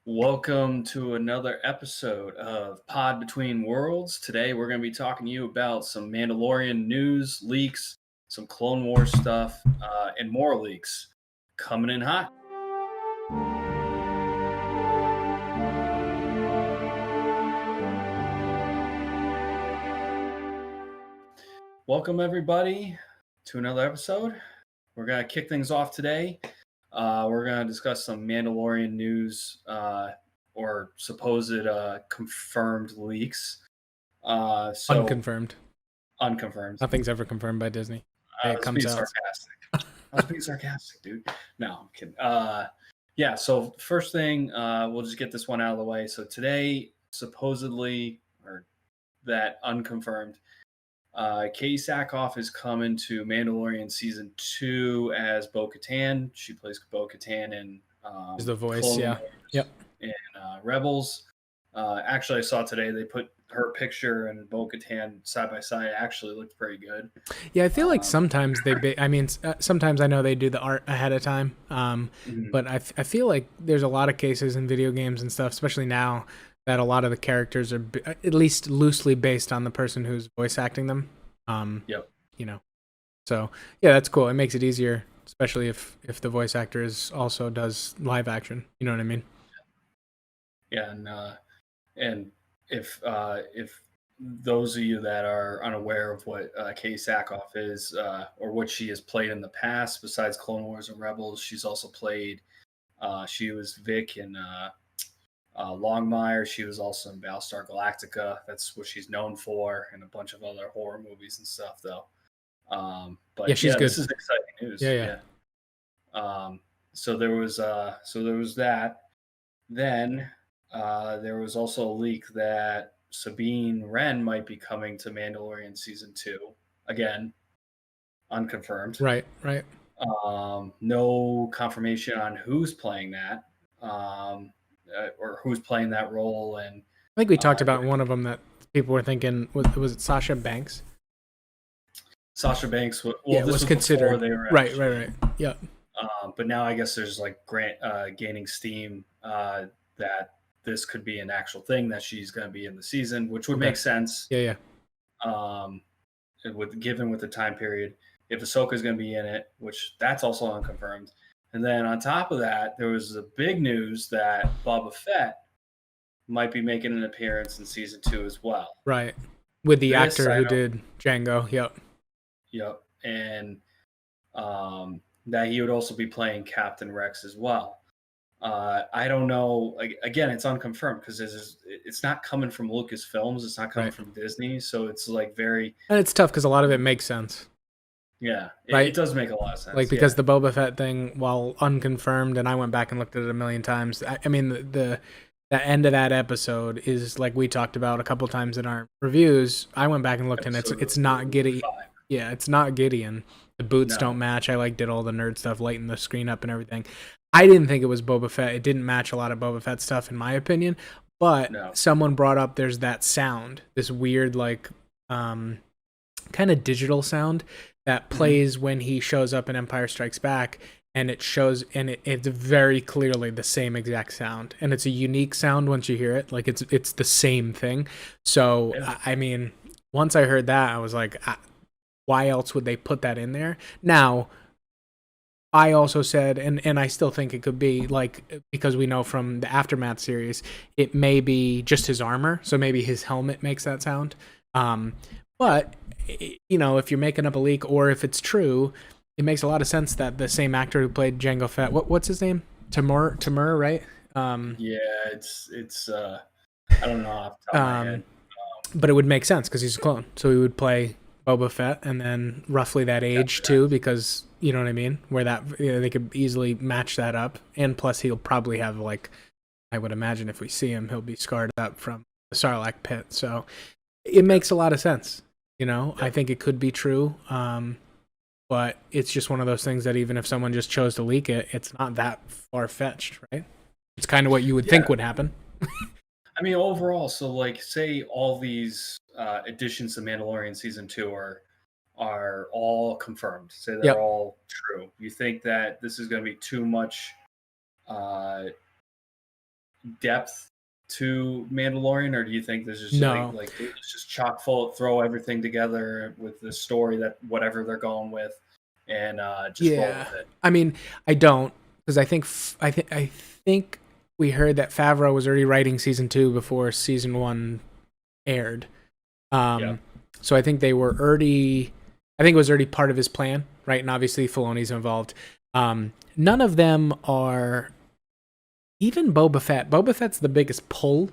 Welcome to another episode of Pod Between Worlds. Today we're going to be talking to you about some Mandalorian news, leaks, some Clone Wars stuff, and more leaks coming in hot. Welcome, everybody, to another episode. We're going to kick things off today. We're going to discuss some Mandalorian news or supposed confirmed leaks. Unconfirmed. Unconfirmed. Nothing's ever confirmed by Disney. I It was comes being out. sarcastic. I was being sarcastic, dude. No, I'm kidding. Yeah, so first thing, we'll just get this one out of the way. So today, supposedly, or that unconfirmed, Katee Sackhoff is coming to Mandalorian Season 2 as Bo-Katan. She plays Bo-Katan in Is the voice, Clone yeah. Wars Yep. and Rebels. Actually, I saw today they put her picture and Bo-Katan side by side. It actually looked pretty good. Yeah, I feel like sometimes sometimes I know they do the art ahead of time. Mhm. But I feel like there's a lot of cases in video games and stuff, especially now, that a lot of the characters are at least loosely based on the person who's voice acting them. Yep. You know, so yeah, that's cool. It makes it easier, especially if the voice actor also does live action. You know what I mean? Yeah, and if those of you that are unaware of what Katee Sackhoff is or what she has played in the past, besides Clone Wars and Rebels, she's also played. She was Vic in Longmire. She was also in Battlestar Galactica. That's what she's known for, and a bunch of other horror movies and stuff, though. Yeah, But she's yeah, good. this is exciting news. Yeah, yeah. Yeah. So there was that. Then there was also a leak that Sabine Wren might be coming to Mandalorian season 2. Again, unconfirmed. Right, right. No confirmation on who's playing that, or who's playing that role. And I think we talked about one of them that people were thinking was it Sasha Banks? Sasha Banks. Well, Yeah, it this was was before considered. they were Right, actually. right. Yeah. But now I guess there's like gaining steam that this could be an actual thing that she's going to be in the season, which would Okay. make sense. Yeah, yeah. Given the time period, if Ahsoka is going to be in it, which that's also unconfirmed. And then on top of that, there was the big news that Boba Fett might be making an appearance in season 2 as well. Right. With the This, actor I who don't- did Django. Yep. Yep. And that he would also be playing Captain Rex as well. I don't know. Again, it's unconfirmed because it's not coming from Lucasfilms. It's not coming Right. from Disney. So it's like very, And it's tough because a lot of it makes sense. yeah, Right. it does make a lot of sense. Like, because the Boba Fett thing, while unconfirmed, and I went back and looked at it a million times. I mean, the end of that episode is like we talked about a couple times in our reviews. I went back and looked, and it's not Gideon. 5. Yeah, it's not Gideon. The boots No. don't match. I did all the nerd stuff, lighten the screen up and everything. I didn't think it was Boba Fett. It didn't match a lot of Boba Fett stuff, in my opinion. But someone brought up there's that sound, this weird like kind of digital sound that plays when he shows up in Empire Strikes Back, and it shows, and it's very clearly the same exact sound, and it's a unique sound once you hear it. Like it's the same thing. So Yeah. I mean, once I heard that, I was like, why else would they put that in there? Now, I also said, and I still think it could be, like, because we know from the Aftermath series, it may be just his armor, so maybe his helmet makes that sound. But, you know, if you're making up a leak, or if it's true, it makes a lot of sense that the same actor who played Jango Fett, what's his name? Timur, right? Yeah, it's I don't know off the top of my head. But it would make sense because he's a clone, so he would play Boba Fett, and then roughly that age too, because you know what I mean, where that they could easily match that up, and plus he'll probably have, like, I would imagine if we see him, he'll be scarred up from the Sarlacc pit, so it makes a lot of sense. You know, I think it could be true, but it's just one of those things that even if someone just chose to leak it, it's not that far fetched, right? It's kind of what you would think would happen. I mean, overall, so like, say all these additions to Mandalorian season 2 are all confirmed. Say they're all true. You think that this is going to be too much depth to Mandalorian, or do you think this is No. like it's just chock full, throw everything together with the story that whatever they're going with, and just roll Yeah. with it? I mean, I don't, because I think we heard that Favreau was already writing season 2 before season 1 aired. Yeah. So I think they were already. I think it was already part of his plan, right? And obviously Filoni's involved. None of them are. Even Boba Fett. Boba Fett's the biggest pull,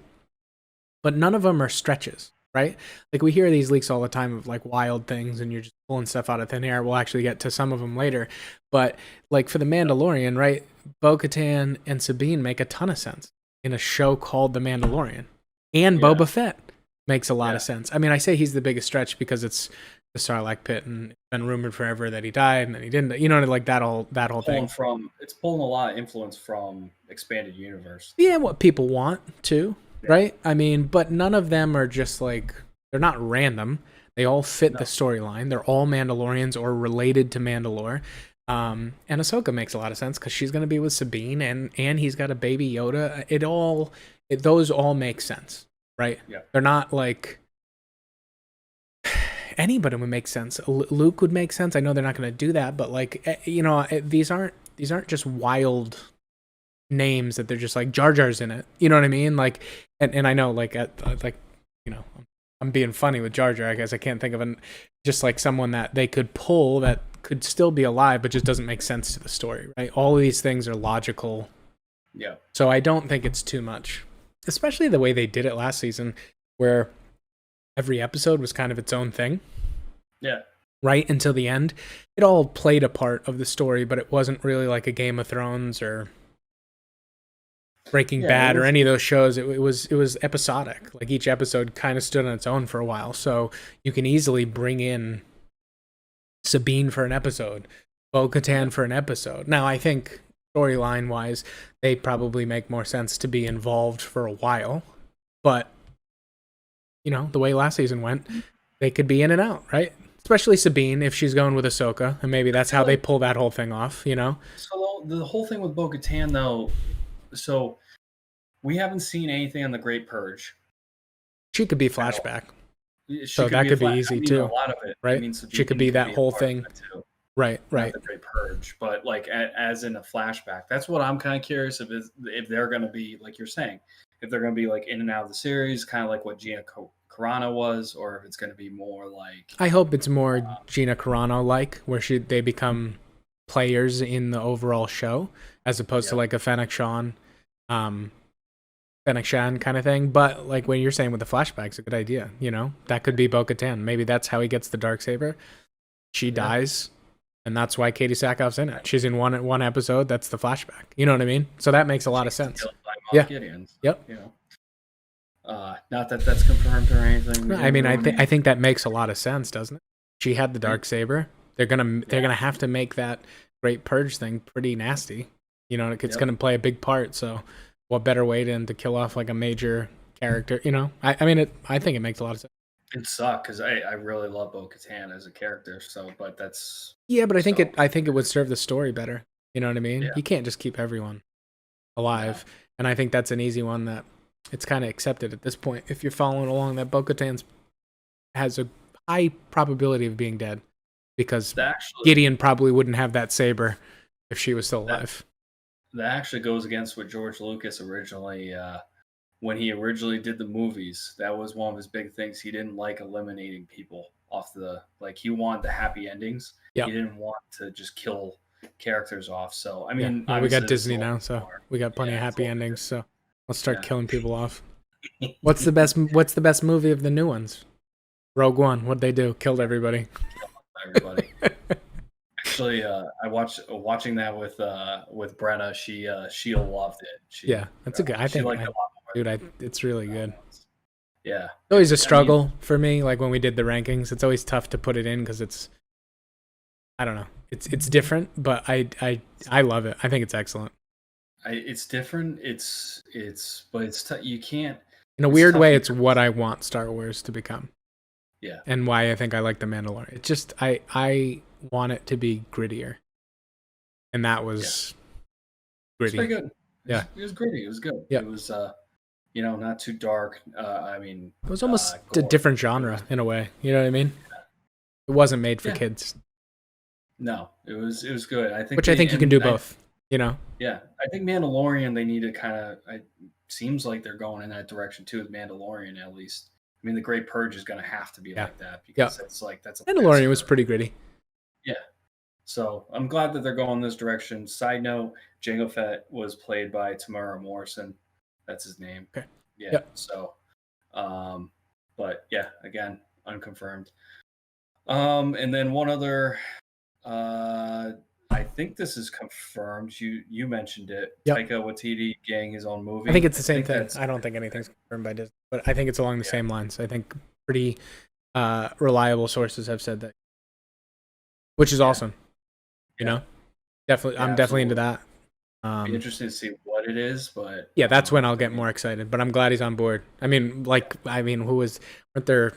but none of them are stretches, right? Like we hear these leaks all the time of like wild things, and you're just pulling stuff out of thin air. We'll actually get to some of them later, but like for the Mandalorian, right? Bo-Katan and Sabine make a ton of sense in a show called The Mandalorian, and Boba Fett makes a lot of sense. I mean, I say he's the biggest stretch because it's the Sarlacc pit, and it's been rumored forever that he died and then he didn't. You know, like that whole thing. It's pulling a lot of influence from expanded universe. Yeah, what people want too, right? I mean, but none of them are just like, they're not random. They all fit the storyline. They're all Mandalorians or related to Mandalore. And Ahsoka makes a lot of sense because she's going to be with Sabine, and he's got a baby Yoda. Those all make sense, right? Yeah. They're not like anybody would make sense. Luke would make sense. I know they're not going to do that, but like, you know, these aren't just wild names that they're just like Jar Jar's in it. You know what I mean? Like, and I know like you know, I'm being funny with Jar Jar. I guess I can't think of just like someone that they could pull that could still be alive, but just doesn't make sense to the story, right? All of these things are logical. Yeah. So I don't think it's too much, especially the way they did it last season, where every episode was kind of its own thing. Yeah. Right until the end, it all played a part of the story, but it wasn't really like a Game of Thrones or Breaking Bad or any of those shows. It was episodic. Like each episode kind of stood on its own for a while. So you can easily bring in Sabine for an episode, Bo-Katan for an episode. Now I think storyline wise, they probably make more sense to be involved for a while. But you know, the way last season went, they could be in and out, right? Especially Sabine if she's going with Ahsoka, and maybe that's how they pull that whole thing off, you know? So the whole thing with Bo-Katan, though, so we haven't seen anything on the Great Purge. She could be flashback. So that could be easy too. A lot of it, right? She could be that whole thing. Right. Not the Great Purge, but like as in a flashback. That's what I'm kind of curious if they're going to be, like you're saying, if they're going to be like in and out of the series, kind of like what Gina Carano was, or if it's going to be more like. I hope it's more Gina Carano like, where they become players in the overall show, as opposed to like a Fennec Shan kind of thing. But like when you're saying with the flashbacks, a good idea. You know, that could be Bo-Katan. Maybe that's how he gets the Darksaber. She dies, and that's why Katee Sackhoff's in it. She's in one episode. That's the flashback. You know what I mean? So that makes a lot of sense. Yeah. Gideon, so, yep. You know, not that that's confirmed or anything. No, I mean, I think that makes a lot of sense, doesn't it? She had the Darksaber. They're gonna have to make that Great Purge thing pretty nasty. You know, it's gonna play a big part. So, what better way than to kill off like a major character? You know, I mean, I think it makes a lot of sense. It sucked because I really love Bo-Katan as a character. So, but that's but I think it would serve the story better. You know what I mean? Yeah. You can't just keep everyone alive, and I think that's an easy one that it's kind of accepted at this point. If you're following along, that Bo-Katan has a high probability of being dead because Gideon probably wouldn't have that saber if she was still alive. That actually goes against what George Lucas originally. When he originally did the movies, that was one of his big things. He didn't like eliminating people off he wanted the happy endings. Yep. He didn't want to just kill characters off. So, I mean, we got Disney now, so we got plenty of happy endings. So let's start killing people off. What's the best movie of the new ones? Rogue One. What'd they do? Killed everybody. Everybody. Actually, I watching that with Brenna. She loved it. That's a good. I think liked it a lot more. Dude, it's really good. Yeah, it's always a struggle for me. Like when we did the rankings, it's always tough to put it in because it's, I don't know, it's different, but I love it. I think it's excellent. It's different. But it's you can't. In a weird way, it's what I want Star Wars to become. Yeah, and why I think I like the Mandalorian. It's just I want it to be grittier, and that was gritty. It's pretty good. Yeah. It was gritty. It was good. Yeah. It was not too dark. I mean, It was almost a gore. different genre in a way. You know what I mean? It wasn't made for Yeah. kids, No, it was good. I think which I think you can do both. Yeah, I think Mandalorian they need to kind of. It seems like they're going in that direction too with Mandalorian at least. I mean, the Great Purge is going to have to be Yeah. like that because that's a Mandalorian was massacre. pretty gritty. Yeah. So I'm glad that they're going this direction. Side note: Jango Fett was played by Tamara Morrison. That's his name. Okay. Yeah. Yep. So, but yeah, again, unconfirmed. And then one other. I think this is confirmed. You mentioned it. Yep. Taika Waititi getting his own movie. I think it's the same thing. I don't think anything's confirmed by Disney, but I think it's along the same lines. I think pretty reliable sources have said that, which is awesome. You know, definitely, I'm definitely into that. Be interesting to see what it is, but yeah, that's when I'll get more excited. But I'm glad he's on board. I mean, weren't there?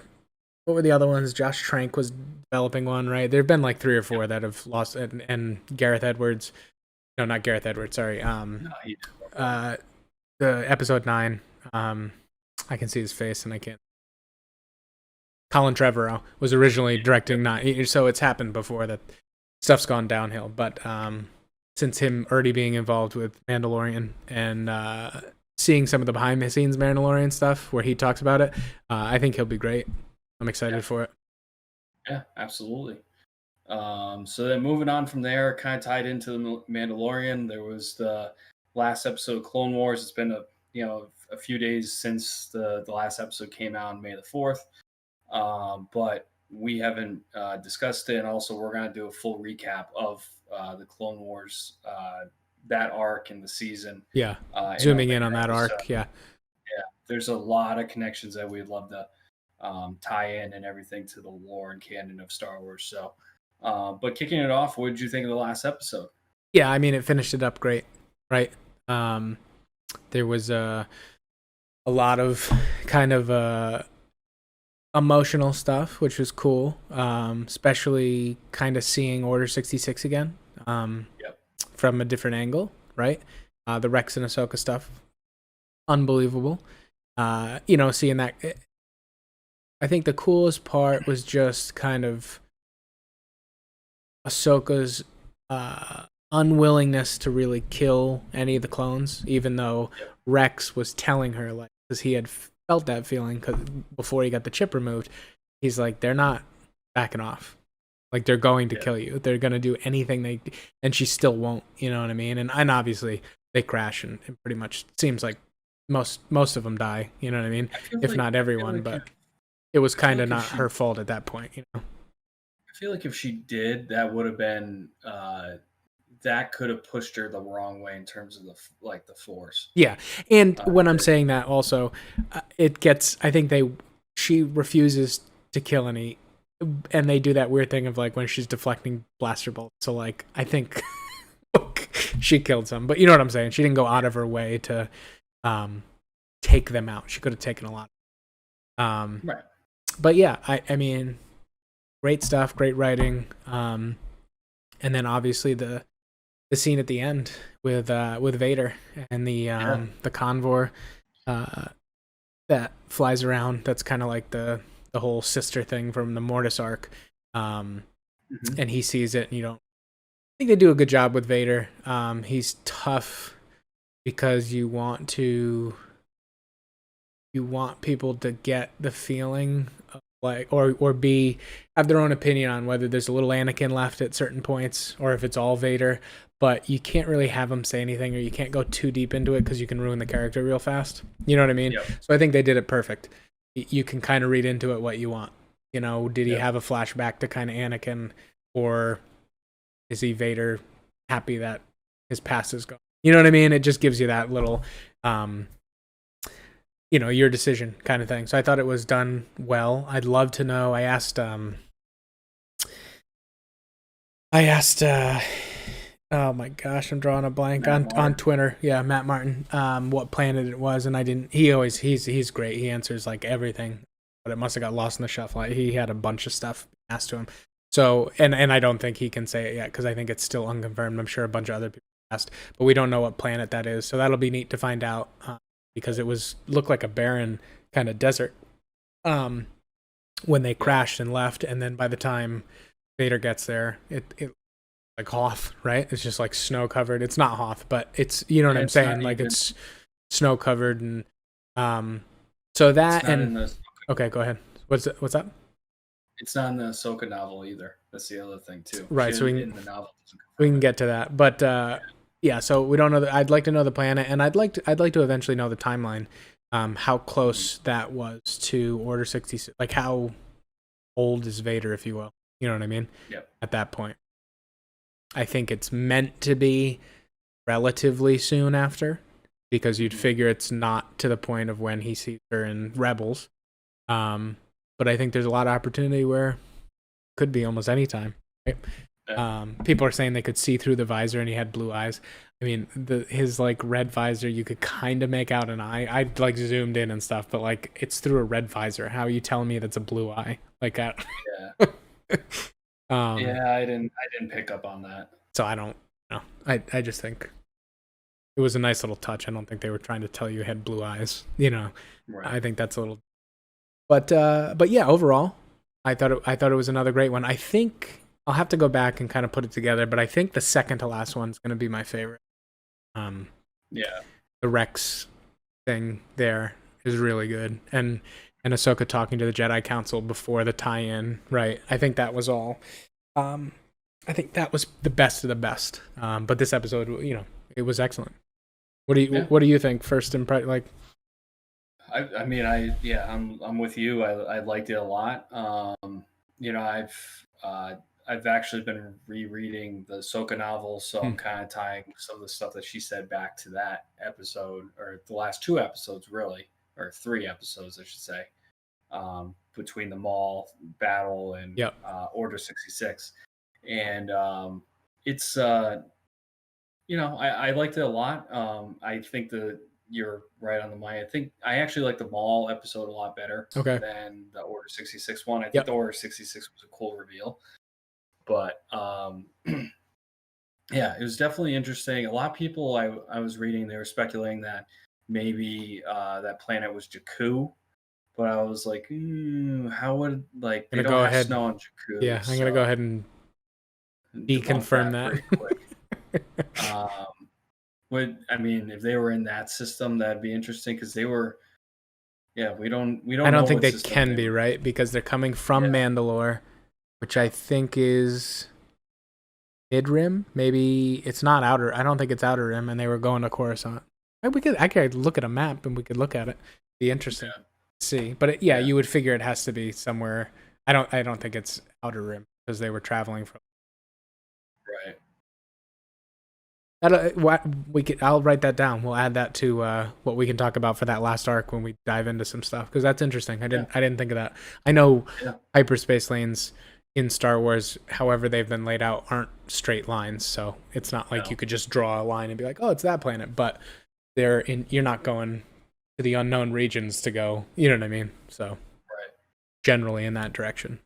What were the other ones? Josh Trank was developing one, right? There've been like 3 or 4 that have lost, and Gareth Edwards. No, not Gareth Edwards. Sorry. The episode 9. I can see his face, and I can't. Colin Trevorrow was originally directing 9, so it's happened before that stuff's gone downhill. But since him already being involved with Mandalorian and seeing some of the behind the scenes Mandalorian stuff where he talks about it, I think he'll be great. I'm excited for it. Yeah, absolutely. So then moving on from there, kind of tied into the Mandalorian, there was the last episode of Clone Wars. It's been a few days since the last episode came out on May the 4th. But we haven't discussed it, and also we're going to do a full recap of the Clone Wars, that arc in the season. Yeah, zooming in on that arc. Yeah, there's a lot of connections that we'd love to tie in and everything to the lore and canon of Star Wars. So, but kicking it off, what did you think of the last episode? Yeah, I mean, it finished it up great, right? There was a lot of kind of emotional stuff, which was cool, especially kind of seeing Order 66 again from a different angle, right? The Rex and Ahsoka stuff, unbelievable. Seeing that. I think the coolest part was just kind of Ahsoka's unwillingness to really kill any of the clones, even though Rex was telling her, like, because he had felt that feeling because before he got the chip removed, he's like, they're not backing off. Like, they're going to kill you. They're going to do anything and she still won't, you know what I mean? And obviously they crash and pretty much seems like most of them die, you know what I mean? If not everyone, but it was kind of not her fault at that point, you know? I feel like if she did, that would have been, that could have pushed her the wrong way in terms of the Force. Yeah. And when I'm saying that also, I think she refuses to kill any, and they do that weird thing of like when she's deflecting blaster bolts. So like, I think she killed some, but you know what I'm saying? She didn't go out of her way to take them out. She could have taken a lot. Right. But yeah, I mean, great stuff, great writing. And then obviously the scene at the end with Vader and the convor that flies around. That's kind of like the whole sister thing from the Mortis arc. And he sees it, and I think they do a good job with Vader. He's tough because you want people to get the feeling of like, or have their own opinion on whether there's a little Anakin left at certain points or if it's all Vader, but you can't really have him say anything, or you can't go too deep into it because you can ruin the character real fast. You know what I mean? Yep. So I think they did it perfect. You can kind of read into it what you want. Did he have a flashback to kind of Anakin, or is he Vader happy that his past is gone? You know what I mean? It just gives you that little, your decision kind of thing. So I thought it was done well. I'd love to know. I asked, oh my gosh, I'm drawing a blank on Twitter. Yeah, Matt Martin, what planet it was. And I didn't, he's great. He answers like everything, but it must've got lost in the shuffle. He had a bunch of stuff asked to him. So, and I don't think he can say it yet, cause I think it's still unconfirmed. I'm sure a bunch of other people past, but we don't know what planet that is. So that'll be neat to find out because it looked like a barren kind of desert when they crashed and left, and then by the time Vader gets there, it like Hoth, right? It's just like snow covered. It's not Hoth, but it's what I'm saying. Like it's snow covered, and so that and okay, go ahead. What's up? It's not in the Ahsoka novel either. That's the other thing too. Right. So in the novel, we can get to that, but yeah. So we don't know. I'd like to know the planet, and I'd like to eventually know the timeline. How close that was to Order 66. Like how old is Vader, if you will. You know what I mean? Yep. At that point. I think it's meant to be relatively soon after, because you'd figure it's not to the point of when he sees her in Rebels. But I think there's a lot of opportunity where it could be almost any time. Right? Yeah. People are saying they could see through the visor and he had blue eyes. I mean, his like red visor, you could kind of make out an eye. I like zoomed in and stuff, but like it's through a red visor. How are you telling me that's a blue eye? Like that? Yeah. Yeah, I didn't pick up on that. So I don't know. I just think it was a nice little touch. I don't think they were trying to tell you had blue eyes. Right. I think that's a little. But yeah, overall, I thought it was another great one. I think I'll have to go back and kind of put it together, but I think the second to last one's going to be my favorite. Yeah. The Rex thing there is really good, and Ahsoka talking to the Jedi Council before the tie-in, right? I think that was all. I think that was the best of the best. But this episode, it was excellent. What do you think? First impression, like. I'm with you. I liked it a lot. I've actually been rereading the Ahsoka novel, so I'm kind of tying some of the stuff that she said back to that episode, or the last two episodes, really, or 3 episodes, I should say, between the Maul battle and Order 66. And it's, I liked it a lot. I think you're right on the money. I think I actually like the Maul episode a lot better than the Order 66 one. I think the Order 66 was a cool reveal. But yeah, it was definitely interesting. A lot of people I was reading, they were speculating that maybe that planet was Jakku, but I was like, how would they don't have snow on Jakku? Yeah, I'm gonna go ahead and deconfirm that. If they were in that system, that'd be interesting because they were. Yeah, we don't. I don't think they can be, right, because they're coming from Mandalore, which I think is Mid Rim. Maybe it's not Outer. I don't think it's Outer Rim, and they were going to Coruscant. I could look at a map and we could look at it. Be interesting to see. But you would figure it has to be somewhere. I don't think it's Outer Rim because they were traveling from. Right. I'll write that down. We'll add that to what we can talk about for that last arc when we dive into some stuff, because that's interesting. I didn't think of that. I know hyperspace lanes in Star Wars, however they've been laid out, aren't straight lines, so it's not like you could just draw a line and be like, oh, it's that planet. But you're not going to the unknown regions to go. You know what I mean? So generally in that direction.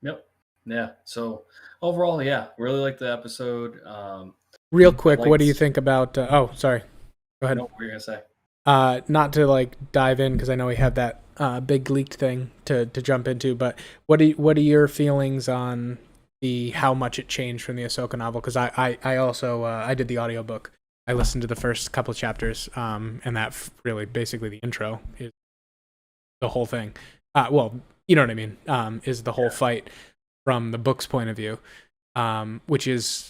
Yep. Yeah. So overall, really liked the episode. Real quick, what do you think about? Sorry. Go ahead. What were you gonna say? Not to dive in because I know we have that big leaked thing to jump into, but what are your feelings on how much it changed from the Ahsoka novel? Because I also I did the audiobook. I listened to the first couple chapters, and that really basically the intro is the whole thing. Well, you know what I mean? Is the whole fight from the book's point of view, which is.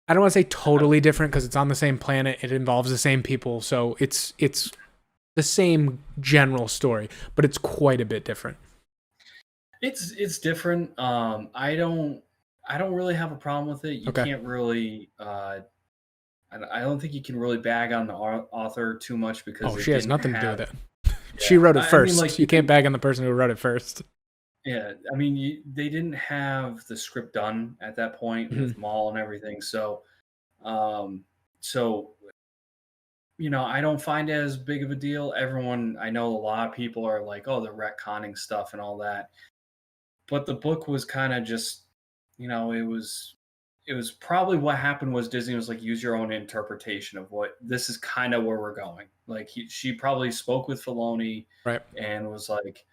I don't want to say totally different because it's on the same planet. It involves the same people. So it's the same general story, but it's quite a bit different. It's different. I don't really have a problem with it. You can't really. I don't think you can really bag on the author too much because she has nothing to do with it. She wrote it first. You can't bag on the person who wrote it first. Yeah, I mean, they didn't have the script done at that point with Maul and everything, so, I don't find it as big of a deal. I know a lot of people are like, "Oh, the retconning stuff and all that," but the book was kind of just, it was it was probably what happened was Disney was like, use your own interpretation of what this is kind of where we're going. Like she probably spoke with Filoni Right. and was like,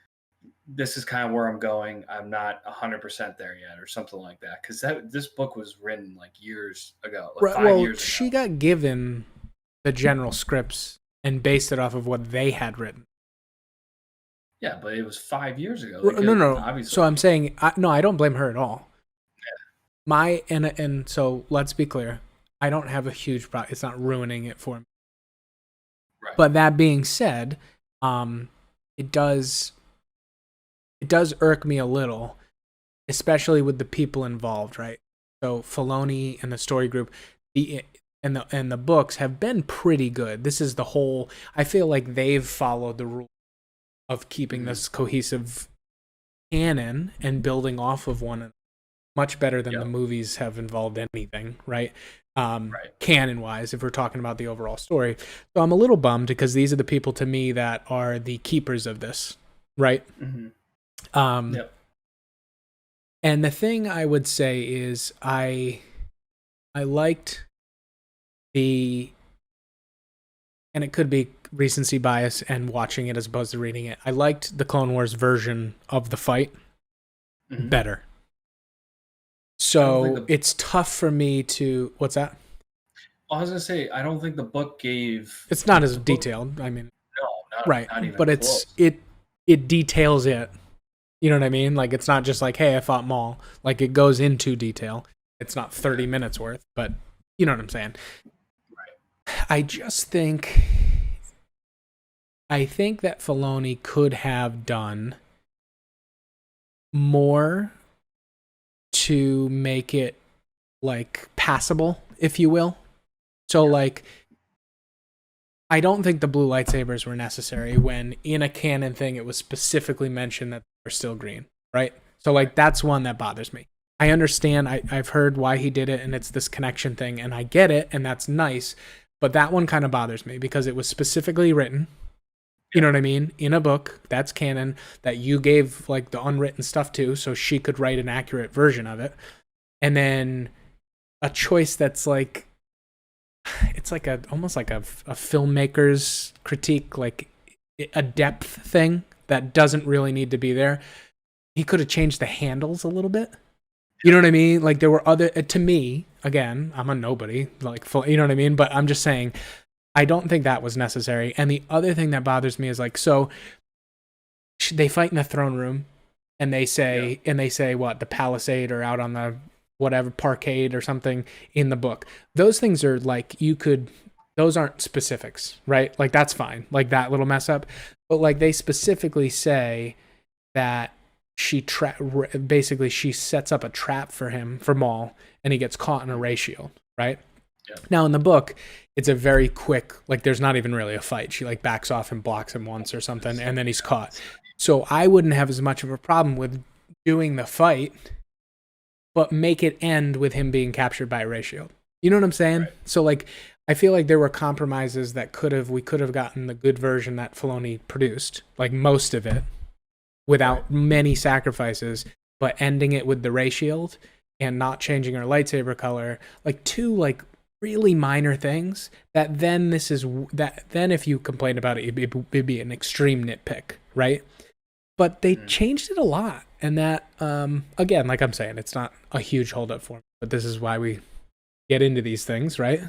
this is kind of where I'm going. I'm not 100% there yet, or something like that. Because this book was written like years ago, like Right. five Well, years she ago. got given the general scripts and based it off of what they had written. Yeah, but it was 5 years ago. They No, could no. obviously. So I'm saying, no, I don't blame her at all. My and so let's be clear, I don't have a huge problem. It's not ruining it for me. Right. But that being said, it does irk me a little, especially with the people involved, right? So Filoni and the story group, and the books have been pretty good. This is the whole. I feel like they've followed the rule of keeping this cohesive canon and building off of one another much better than the movies have involved anything, right? Canon wise, if we're talking about the overall story. So I'm a little bummed because these are the people to me that are the keepers of this, right? And the thing I would say is I liked and it could be recency bias and watching it as opposed to reading it. I liked the Clone Wars version of the fight better. So it's tough for me to. What's that? I was gonna say I don't think the book gave. It's not as detailed. I mean, no, right? Not even but close. it details it. You know what I mean? Like it's not just like, hey, I fought Maul. Like it goes into detail. It's not 30 minutes worth, but you know what I'm saying. Right. I think that Filoni could have done more to make it like passable, if you will. So like I don't think the blue lightsabers were necessary when in a canon thing it was specifically mentioned that they're still green, right? So like that's one that bothers me. I understand, I've heard why he did it and it's this connection thing and I get it and that's nice, but that one kind of bothers me because it was specifically written, you know what I mean, in a book that's canon that you gave like the unwritten stuff to so she could write an accurate version of it. And then a choice that's like it's like almost like a filmmaker's critique, like a depth thing that doesn't really need to be there. He could have changed the handles a little bit. You know what I mean? Like there were other, to me, again, I'm a nobody, like, you know what I mean? But I'm just saying, I don't think that was necessary. And the other thing that bothers me is like, so they fight in the throne room and they say what, the palisade or out on the whatever parkade or something in the book. Those things are like those aren't specifics, right? Like that's fine. Like that little mess up. But like they specifically say that basically she sets up a trap for him, for Maul, and he gets caught in a ray shield, right? Yeah. Now in the book, it's a very quick, like there's not even really a fight. She like backs off and blocks him once or something, and then he's caught. So I wouldn't have as much of a problem with doing the fight, but make it end with him being captured by a ray shield. You know what I'm saying? Right. So like, I feel like there were compromises that we could have gotten the good version that Filoni produced, like most of it, without many sacrifices, but ending it with the ray shield and not changing her lightsaber color, like two like really minor things that then then if you complain about it, it'd be an extreme nitpick, right? But they changed it a lot. And that, again, like I'm saying, it's not a huge holdup for me, but this is why we get into these things, right?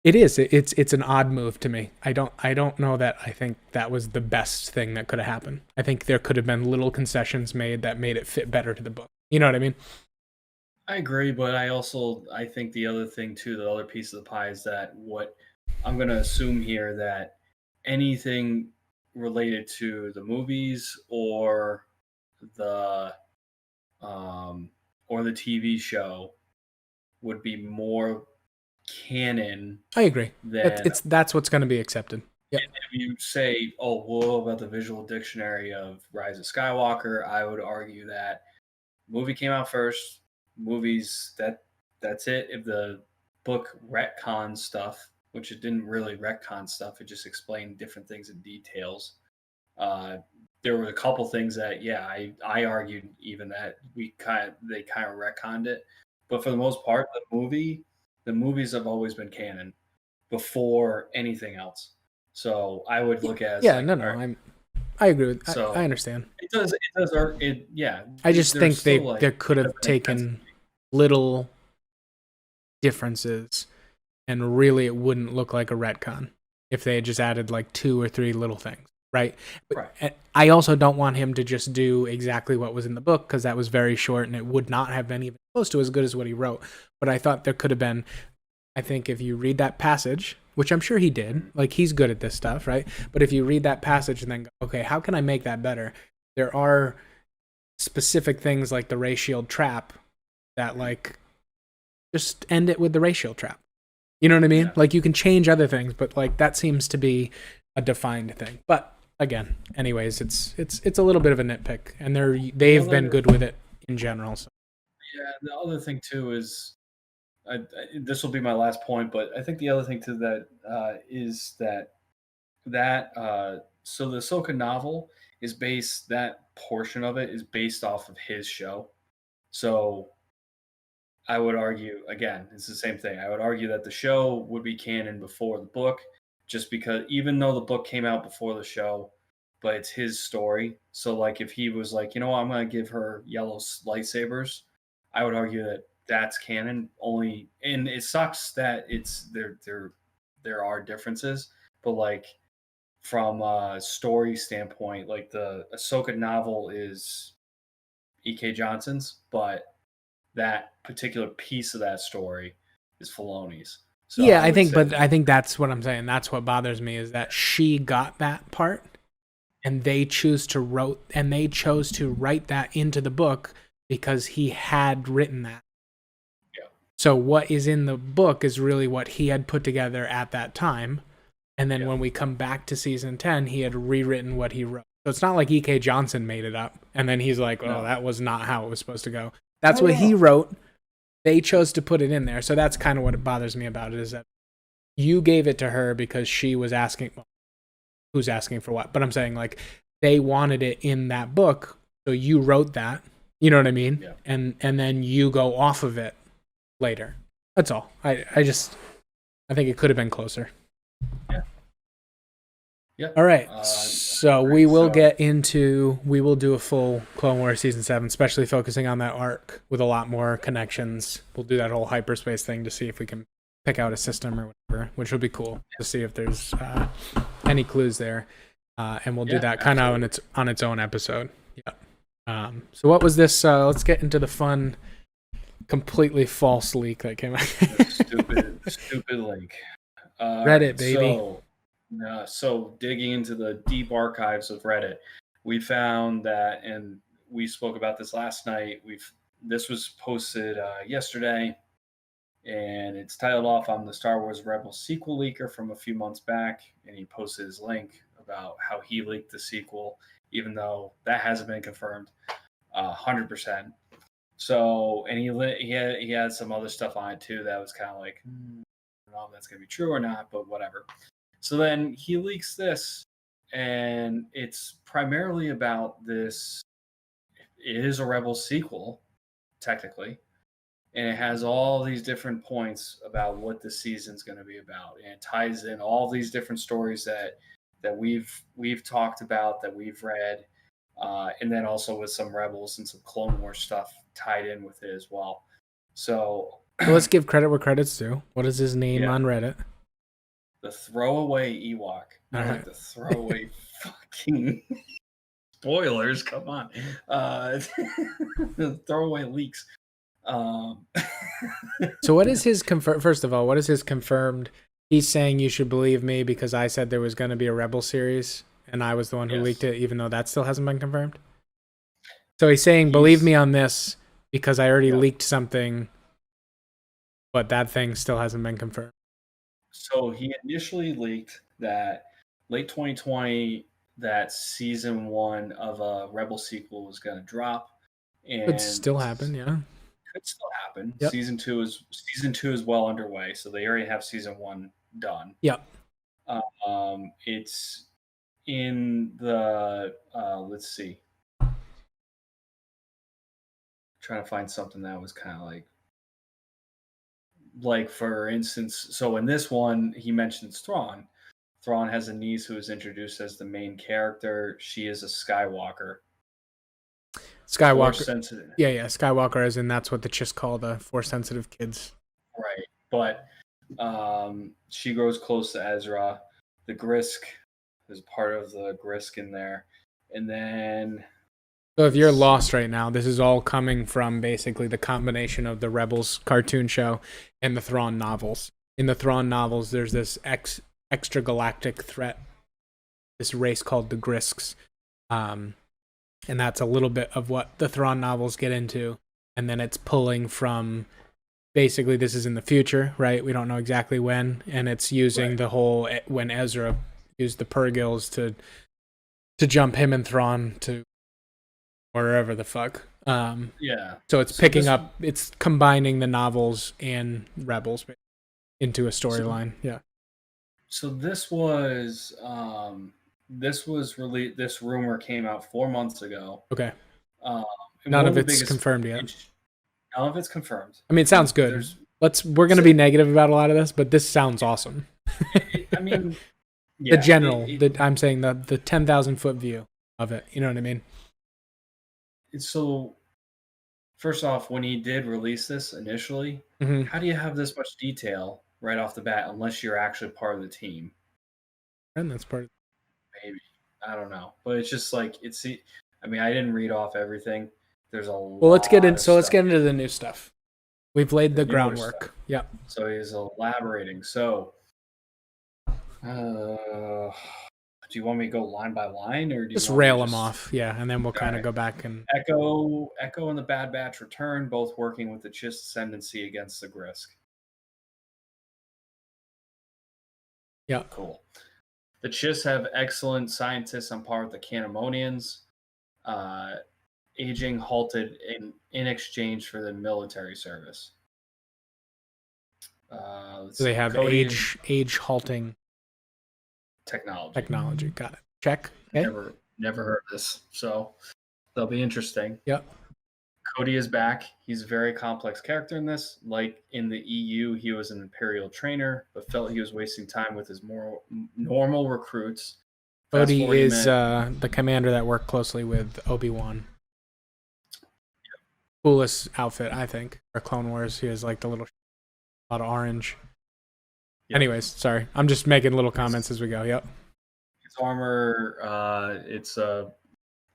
It's an odd move to me. I don't know that I think that was the best thing that could have happened. I think there could have been little concessions made that made it fit better to the book. You know what I mean? I agree, but I think the other thing too, the other piece of the pie is that what I'm going to assume here that anything related to the movies or the TV show would be more canon. I agree. That's what's going to be accepted. Yep. If you say, "Oh, well, about the visual dictionary of Rise of Skywalker," I would argue that movie came out first. Movies that's it. If the book retcon stuff, which it didn't really retcon stuff, it just explained different things in details. There were a couple things that I argued even that they kind of retconned it, But for the most part, the movies have always been canon before anything else. So I would look at it as Yeah, like, no, all right, I agree with. I so understand. yeah. I just There's think still like there could it have doesn't make sense. taken little differences, and really it wouldn't look like a retcon if they had just added like 2 or 3 little things, right? Right. But I also don't want him to just do exactly what was in the book, because that was very short and it would not have been even close to as good as what he wrote. But I thought there could have been. I think if you read that passage, which I'm sure he did, like he's good at this stuff, right? But if you read that passage and then go, okay, how can I make that better? There are specific things like the ray shield trap that like just end it with the ray shield trap. You know what I mean? Yeah. Like you can change other things, but like that seems to be a defined thing. But again, anyways, it's a little bit of a nitpick, and they've been good with it in general. So. Yeah. The other thing too is, this will be my last point, but I think the other thing to that is that so the Ahsoka novel is based, that portion of it is based off of his show. So I would argue, again, it's the same thing. I would argue that the show would be canon before the book, just because even though the book came out before the show, but it's his story. So, like, if he was like, you know, I'm going to give her yellow lightsabers, I would argue that that's canon. Only, and it sucks that it's there are differences, but like from a story standpoint, like the Ahsoka novel is E.K. Johnson's, but that particular piece of that story is Filoni's. So Yeah, I would say, I think that's what I'm saying. That's what bothers me is that she got that part, and they chose to write that into the book because he had written that. yeah, So what is in the book is really what he had put together at that time. And then yeah, when we come back to season 10, he had rewritten what he wrote. So it's not like E.K. Johnson made it up. And then he's like, oh, no, that was not how it was supposed to go. That's no, what no, he no. wrote. They chose to put it in there. So that's kind of what bothers me about it, is that you gave it to her because she was asking, well, who's asking for what? But I'm saying, like, they wanted it in that book. So you wrote that. You know what I mean? Yeah. And then you go off of it later. That's all. I think it could have been closer. Yeah. Yeah. All right. So we will do a full Clone Wars season 7, especially focusing on that arc with a lot more connections. We'll do that whole hyperspace thing to see if we can pick out a system or whatever, which would be cool to see if there's any clues there. And we'll do that kind of on its own episode. Yeah. So what was this? Let's get into the fun, completely false leak that came out. Stupid link. Reddit, baby. So digging into the deep archives of Reddit, we found that, and we spoke about this last night. This was posted yesterday, and it's titled off, "I'm the Star Wars Rebels sequel leaker" from a few months back, and he posted his link about how he leaked the sequel, even though that hasn't been confirmed 100%. So, and he had some other stuff on it too that was kind of like, I don't know if that's gonna be true or not, but whatever. So then he leaks this, and it's primarily about this. It is a Rebel sequel, technically, and it has all these different points about what the season's going to be about, and it ties in all these different stories that we've talked about, that we've read, and then also with some Rebels and some Clone Wars stuff tied in with it as well. So let's give credit where credit's due. What is his name on Reddit? The throwaway Ewok. Not like the throwaway fucking spoilers. Come on. The throwaway leaks. So what is his first of all, what is his confirmed? He's saying you should believe me because I said there was going to be a Rebel series and I was the one who leaked it, even though that still hasn't been confirmed. So he's saying, believe me on this because I already leaked something, but that thing still hasn't been confirmed. So he initially leaked that late 2020, that season 1 of a Rebel sequel was going to drop. And could still happen, yeah. Could still happen. Yep. Season two is well underway, so they already have season 1 done. Yep. It's in the let's see. Trying to find something that was kind of like like for instance, so in this one he mentions Thrawn. Thrawn has a niece who is introduced as the main character. She is a Skywalker. Force Skywalker. sensitive. Yeah, Skywalker, as in that's what the Chiss call the force sensitive kids. Right. But she grows close to Ezra. The Grisk is part of the Grisk in there. And then So if you're lost right now, this is all coming from basically the combination of the Rebels cartoon show and the Thrawn novels. In the Thrawn novels, there's this extra galactic threat, this race called the Grisks. And that's a little bit of what the Thrawn novels get into. And then it's pulling from, basically this is in the future, right? We don't know exactly when. And it's using the whole, when Ezra used the Purgils to jump him and Thrawn to wherever the fuck. So it's picking up, it's combining the novels and Rebels into a storyline. So this was really, this rumor came out 4 months ago. Okay. None of it's confirmed yet. None of it's confirmed. I mean, it sounds good. We're going to be negative about a lot of this, but this sounds awesome. I mean, the general, I'm saying the 10,000 foot view of it. You know what I mean? So, first off, when he did release this initially, how do you have this much detail right off the bat unless you're actually part of the team? And that's part of maybe. I don't know. But it's just like, I mean, I didn't read off everything. There's a lot. Let's get into the new stuff. We've laid the groundwork. Yeah. So he's elaborating. So, do you want me to go line by line, or do you just rail them off? Yeah, and then we'll kind of go back and Echo and the Bad Batch return, both working with the Chiss ascendancy against the Grisk. Yeah, cool. The Chiss have excellent scientists on par with the Canamonians. Aging halted in exchange for the military service. So they have age halting technology. Got it. Check. Okay. Never heard this, so they'll be interesting. Yep. Cody is back. He's a very complex character in this. Like in the EU, he was an Imperial trainer, but felt he was wasting time with his more normal recruits. Cody is the commander that worked closely with Obi-Wan. Yep. Coolest outfit, I think, for Clone Wars. He has like the lot of orange. Yep. Anyways, sorry. I'm just making little comments as we go. Yep. His armor,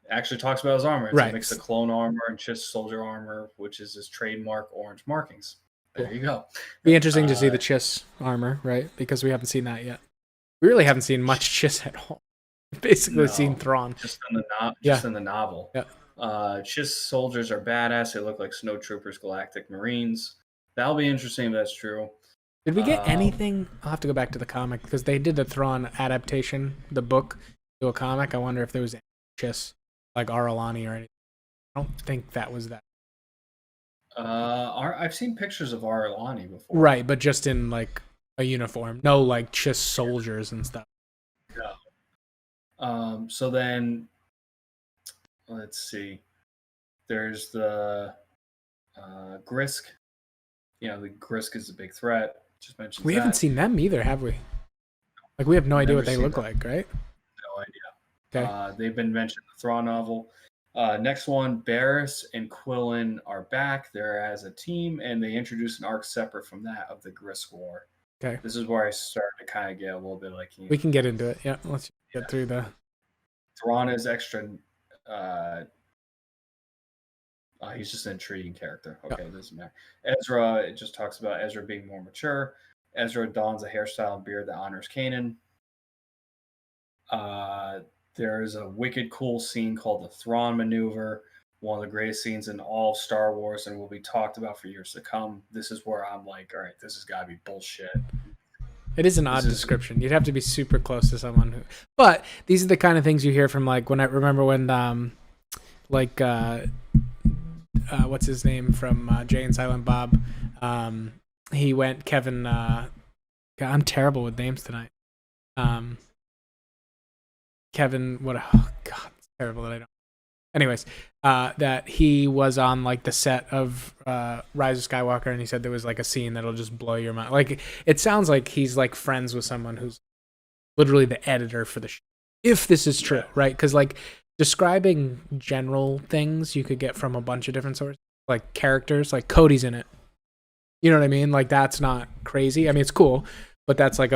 actually talks about his armor. It's a mix of clone armor and Chiss soldier armor, which is his trademark orange markings. There you go. Be interesting to see the Chiss armor, right? Because we haven't seen that yet. We really haven't seen much Chiss at all. Basically seen Thrawn. Just in the novel. Yeah. Chiss soldiers are badass. They look like snowtroopers, galactic marines. That'll be interesting if that's true. Did we get anything? I'll have to go back to the comic because they did the Thrawn adaptation, the book, to a comic. I wonder if there was any Chiss like Aralani or anything. I don't think that was that. I've seen pictures of Aralani before. Right, but just in like a uniform. No, like Chiss soldiers and stuff. No. So then, let's see. There's the Grisk. You know, the Grisk is a big threat. Just mentioned. We haven't seen them either, have we? Like we have no idea what they look like, right? No idea. Okay. They've been mentioned in the Thrawn novel. Next one, Barriss and Quillen are back. They're as a team, and they introduce an arc separate from that of the Grisk War. Okay. This is where I start to kind of get a little bit like... We can get into it. Yeah, let's get through the... Thrawn is extra... he's just an intriguing character. Okay, doesn't matter. Ezra, it just talks about Ezra being more mature. Ezra dons a hairstyle and beard that honors Kanan. There's a wicked cool scene called the Thrawn Maneuver, one of the greatest scenes in all Star Wars, and will be talked about for years to come. This is where I'm like, all right, this has got to be bullshit. It is an odd description. You'd have to be super close to someone who... But these are the kind of things you hear from, like, when I remember when, what's his name from Jay and Silent Bob? He went, Kevin... God, I'm terrible with names tonight. Kevin, oh God, it's terrible that I don't. Anyways, that he was on like the set of Rise of Skywalker, and he said there was like a scene that'll just blow your mind. Like it sounds like he's like friends with someone who's literally the editor for the show. If this is true, right? Because like describing general things you could get from a bunch of different sources, like characters, like Cody's in it. You know what I mean? Like that's not crazy. I mean, it's cool, but that's like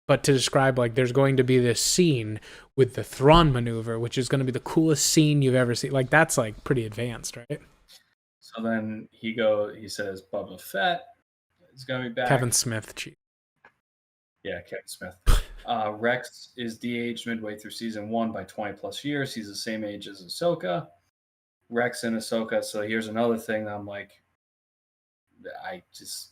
but to describe like there's going to be this scene with the Thrawn maneuver, which is going to be the coolest scene you've ever seen. Like that's like pretty advanced, right? So then he says Boba Fett is going to be back. Kevin Smith, chief. Yeah, Kevin Smith. Rex is de-aged midway through season 1 by 20 plus years. He's the same age as Ahsoka. Rex and Ahsoka. So here's another thing that I'm like, this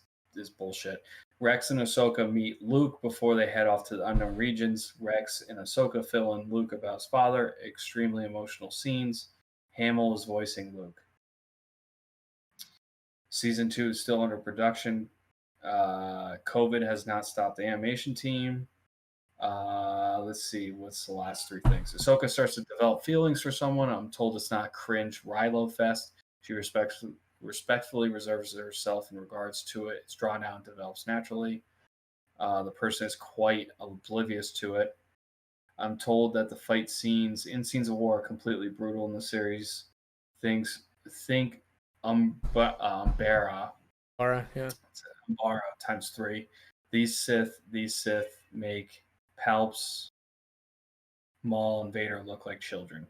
bullshit. Rex and Ahsoka meet Luke before they head off to the unknown regions. Rex and Ahsoka fill in Luke about his father. Extremely emotional scenes. Hamill is voicing Luke. Season 2 is still under production. COVID has not stopped the animation team. Let's see, what's the last 3 things? Ahsoka starts to develop feelings for someone. I'm told it's not cringe Rilo fest. She respectfully reserves herself in regards to it. It's drawn out and develops naturally. The person is quite oblivious to it. I'm told that the fight scenes in Scenes of War are completely brutal in the series. Think Umbara. Yeah. Umbara times 3. These Sith make Palps, Maul, and Vader look like children.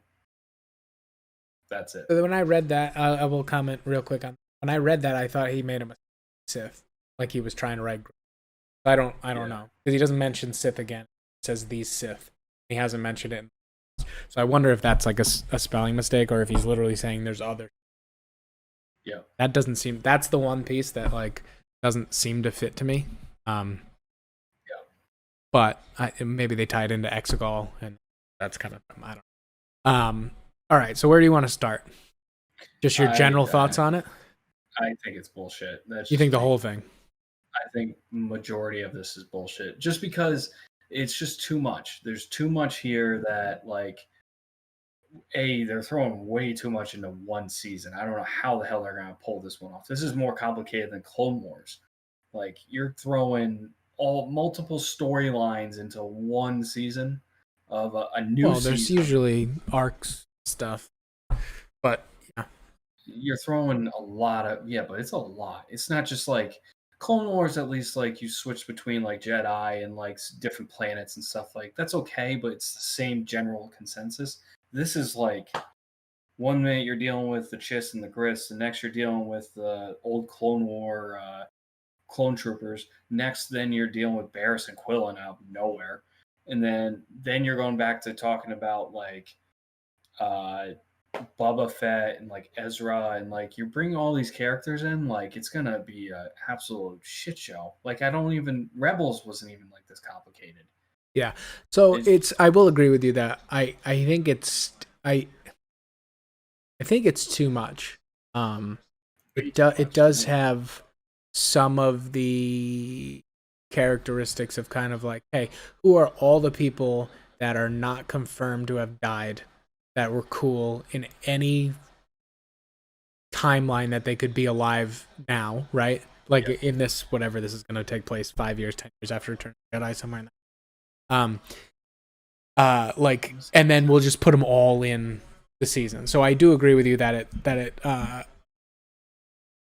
That's it. So when I read that, I will comment real quick on. When I read that, I thought he made him a Sith, like he was trying to write. I don't know because he doesn't mention Sith again. It says these Sith. He hasn't mentioned it. So I wonder if that's like a spelling mistake or if he's literally saying there's other. Yeah. That doesn't seem. That's the one piece that like doesn't seem to fit to me. Yeah. But maybe they tie it into Exegol, and that's kind of I don't know. All right, so where do you want to start? Just your general thoughts on it? I think it's bullshit. You think the whole thing? I think majority of this is bullshit. Just because it's just too much. There's too much here that like they're throwing way too much into one season. I don't know how the hell they're gonna pull this one off. This is more complicated than Clone Wars. Like you're throwing multiple storylines into one season of a new season. There's usually arcs stuff, but yeah, you're throwing a lot of but it's a lot. It's not just like Clone Wars. At least like you switch between like Jedi and like different planets and stuff like that's okay, but it's the same general consensus. This is like 1 minute you're dealing with the Chiss and the Grist, the next you're dealing with the old Clone War clone troopers. Next, then you're dealing with Barriss and Quillen out of nowhere, and then you're going back to talking about like Boba Fett and like Ezra, and like you bring all these characters in, like it's gonna be an absolute shit show. Like Rebels wasn't even like this complicated. Yeah, so I will agree with you that I think it's I think it's too much. It does have some of the characteristics of kind of like, hey, who are all the people that are not confirmed to have died that were cool in any timeline that they could be alive now, right? Like in this, whatever this is going to take place 5 years, 10 years after Return of the Jedi, somewhere in that. Like, and then we'll just put them all in the season. So I do agree with you that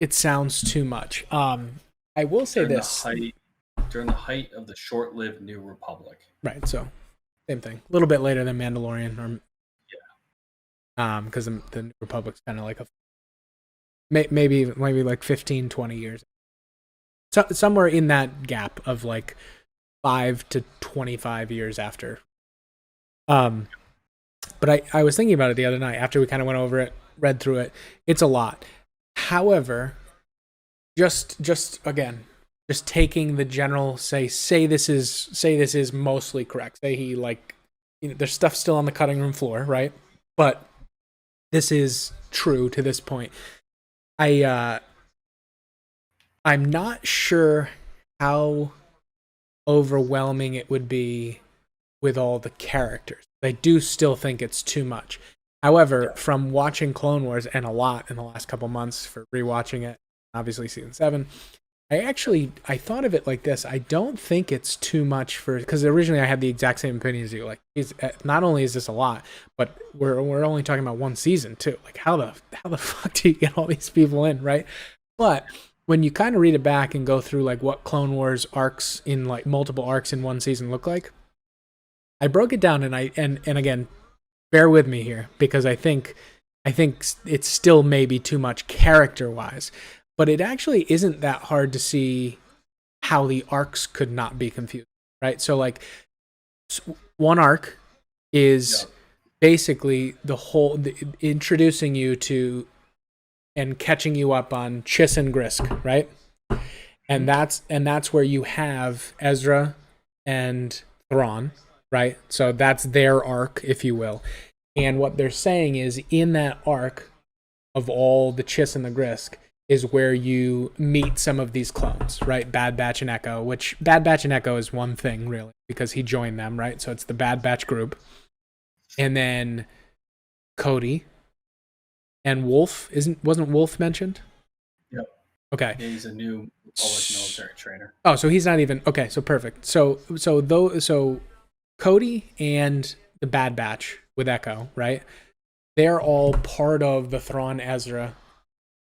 it sounds too much. I will say during the height of the short-lived New Republic. Right, so same thing. A little bit later than Mandalorian, because the New Republic's kind of like maybe like 15, 20 years. So somewhere in that gap of like 5 to 25 years after. But I was thinking about it the other night after we kind of went over it, read through it. It's a lot. However, just taking the general say this is mostly correct. Say he like there's stuff still on the cutting room floor, right? But this is true to this point. I'm not sure how overwhelming it would be with all the characters. I do still think it's too much. However, from watching Clone Wars and a lot in the last couple months for rewatching it, obviously season 7, I thought of it like this. I don't think it's too much for, because originally I had the exact same opinion as you. Like, not only is this a lot, but we're only talking about one season too. Like, how the fuck do you get all these people in, right? But when you kind of read it back and go through like what Clone Wars arcs in like multiple arcs in one season look like, I broke it down, and again, bear with me here because I think it's still maybe too much character wise, but it actually isn't that hard to see how the arcs could not be confused, right? So like one arc is basically introducing you to and catching you up on Chiss and Grisk, right? And that's where you have Ezra and Thrawn, right? So that's their arc, if you will. And what they're saying is in that arc of all the Chiss and the Grisk is where you meet some of these clones, right? Bad Batch and Echo, which Bad Batch and Echo is one thing, really, because he joined them, right? So it's the Bad Batch group. And then Cody and Wolf. Wasn't Wolf mentioned? Yep. Okay. Yeah, he's a new public military trainer. Oh, so he's not even... Okay, so perfect. So Cody and the Bad Batch with Echo, right? They're all part of the Thrawn Ezra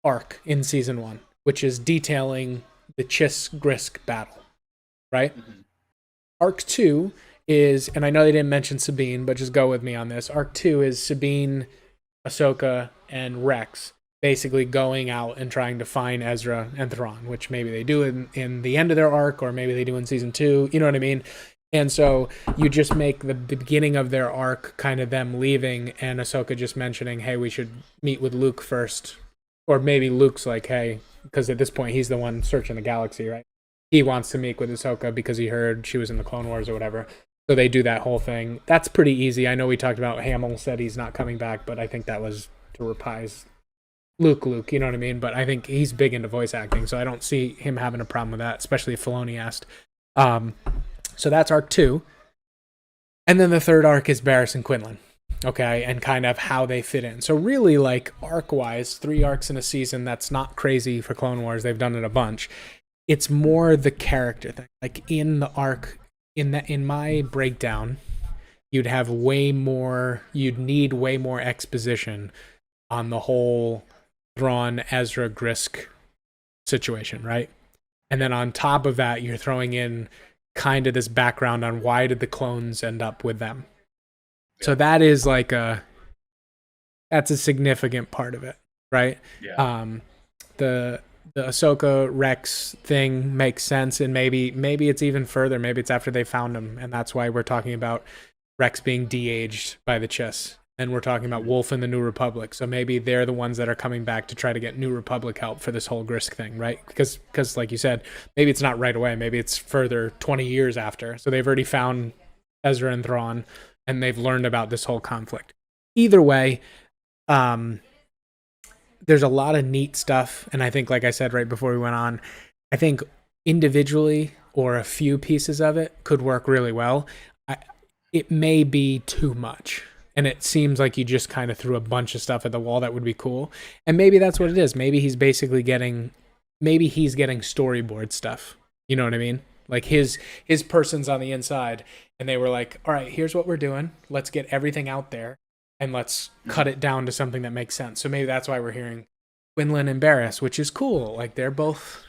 arc in season 1, which is detailing the Chiss Grisk battle, right? Mm-hmm. Arc 2 is, and I know they didn't mention Sabine, but just go with me on this. Arc 2 is Sabine, Ahsoka, and Rex basically going out and trying to find Ezra and Thrawn, which maybe they do in the end of their arc, or maybe they do in season 2. You know what I mean? And so you just make the beginning of their arc kind of them leaving and Ahsoka just mentioning, hey, we should meet with Luke first. Or maybe Luke's like, hey, because at this point he's the one searching the galaxy, right? He wants to meet with Ahsoka because he heard she was in the Clone Wars or whatever. So they do that whole thing. That's pretty easy. I know we talked about Hamill said he's not coming back, but I think that was to reprise Luke, you know what I mean? But I think he's big into voice acting, so I don't see him having a problem with that, especially if Filoni asked. So that's arc 2. And then the third arc is Barriss and Quinlan. Okay, and kind of how they fit in. So really, like, arc-wise, 3 arcs in a season, that's not crazy for Clone Wars. They've done it a bunch. It's more the character thing. Like, in the arc, in my breakdown, you'd need way more exposition on the whole Thrawn, Ezra, Grisk situation, right? And then on top of that, you're throwing in kind of this background on why did the clones end up with them. So that is like that's a significant part of it, right? Yeah. The Ahsoka Rex thing makes sense, and maybe it's even further. Maybe it's after they found him, and that's why we're talking about Rex being de-aged by the Chiss, and we're talking about Wolf and the New Republic. So maybe they're the ones that are coming back to try to get New Republic help for this whole Grisk thing, right? Because like you said, maybe it's not right away. Maybe it's further 20 years after. So they've already found Ezra and Thrawn, and they've learned about this whole conflict. Either way, there's a lot of neat stuff. And I think, like I said right before we went on, I think individually or a few pieces of it could work really well. It may be too much. And it seems like you just kind of threw a bunch of stuff at the wall that would be cool. And maybe that's what it is. Maybe he's getting storyboard stuff. You know what I mean? Like his person's on the inside, and they were like, all right, here's what we're doing. Let's get everything out there, and let's cut it down to something that makes sense. So maybe that's why we're hearing Quinlan and Barriss, which is cool. Like, they're both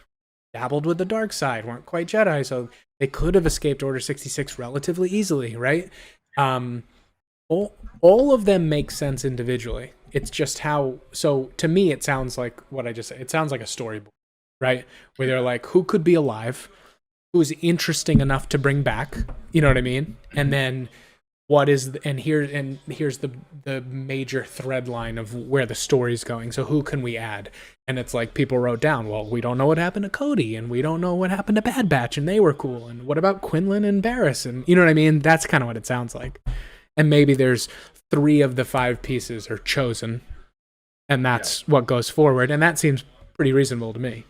dabbled with the dark side, weren't quite Jedi, so they could have escaped Order 66 relatively easily, right? All of them make sense individually. It's just how... So, to me, it sounds like what I just said. It sounds like a storyboard, right? Where they're like, who could be alive? Who's interesting enough to bring back, you know what I mean? And then here's the major thread line of where the story's going. So who can we add? And it's like people wrote down, well, we don't know what happened to Cody, and we don't know what happened to Bad Batch, and they were cool. And what about Quinlan and Barriss? And you know what I mean? That's kind of what it sounds like. And maybe there's 3 of the 5 pieces are chosen, and that's what goes forward. And that seems pretty reasonable to me.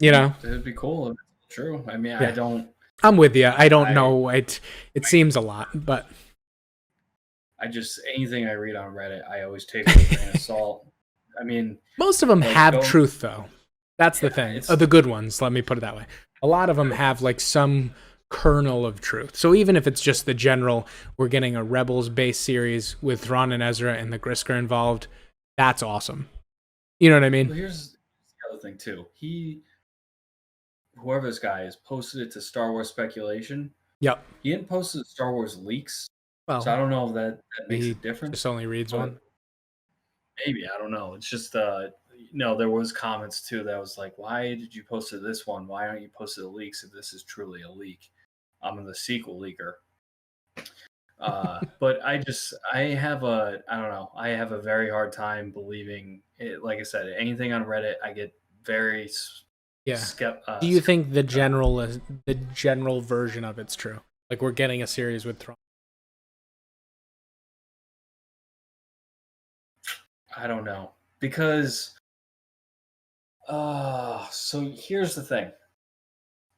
You know, it would be cool if it's true. I mean, yeah. I'm with you. I don't know. It seems a lot, but I just anything I read on Reddit, I always take with a grain of salt. I mean, Most of them like have go truth, though. That's the yeah, thing. it's The good ones, let me put it that way. A lot of them have like some kernel of truth. So even if it's just the general, we're getting a Rebels-based series with Thrawn and Ezra and the Grisker involved, that's awesome. You know what I mean? well, here's the other thing too. Whoever this guy is, posted it to Star Wars Speculation. Yep. He didn't post it to Star Wars Leaks, so I Well, don't know if that makes a he difference. just only reads But one. maybe I don't know. It's just no. There was comments too that was like, why did you post it this one? Why aren't you posted the leaks if this is truly a leak? I'm the sequel leaker. But I have I don't know. I have a very hard time believing it. Like I said, anything on Reddit, I get very Yeah. Do you think the general version of it's true? Like we're getting a series with Thrawn. I don't know because so here's the thing.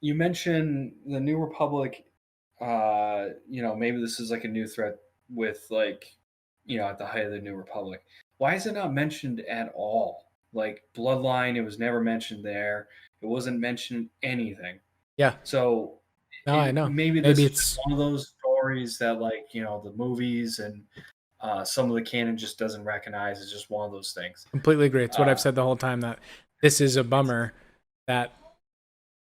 You mentioned the New Republic. Maybe this is like a new threat with like, at the height of the New Republic. Why is it not mentioned at all? Like Bloodline, it was never mentioned there. It wasn't mentioned anything. Yeah. So No, I know. maybe this Maybe is it's just one of those stories that like, the movies and some of the canon just doesn't recognize. It's just one of those things. completely agree. It's what I've said the whole time, that this is a bummer that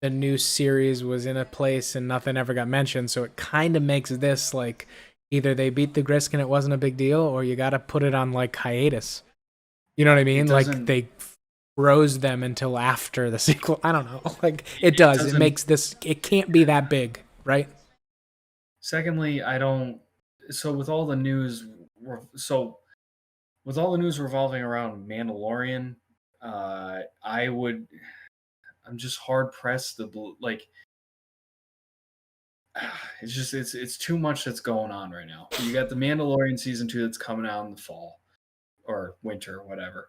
the new series was in a place and nothing ever got mentioned. So it kind of makes this like either they beat the Grisk and it wasn't a big deal, or you got to put it on like hiatus. You know what I mean? Like they froze them until after the sequel. I don't know. Like it does. It makes this. It can't be that big, right? Secondly, I don't. So with all the news, revolving around Mandalorian, I'm just hard pressed to like. It's too much that's going on right now. You got the Mandalorian season 2 that's coming out in the fall or winter or whatever.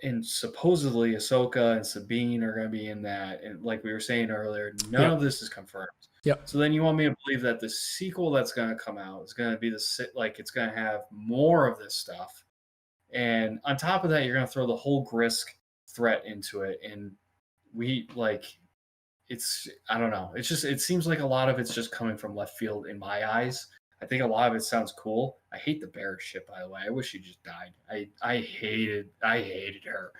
And supposedly Ahsoka and Sabine are going to be in that. And like we were saying earlier, none of this is confirmed. Yep. So then you want me to believe that the sequel that's going to come out is going to be it's going to have more of this stuff. And on top of that, you're going to throw the whole Grisk threat into it. And I don't know. It seems like a lot of it's just coming from left field in my eyes. I think a lot of it sounds cool. I hate the bear shit, by the way. I wish she just died. I hated her.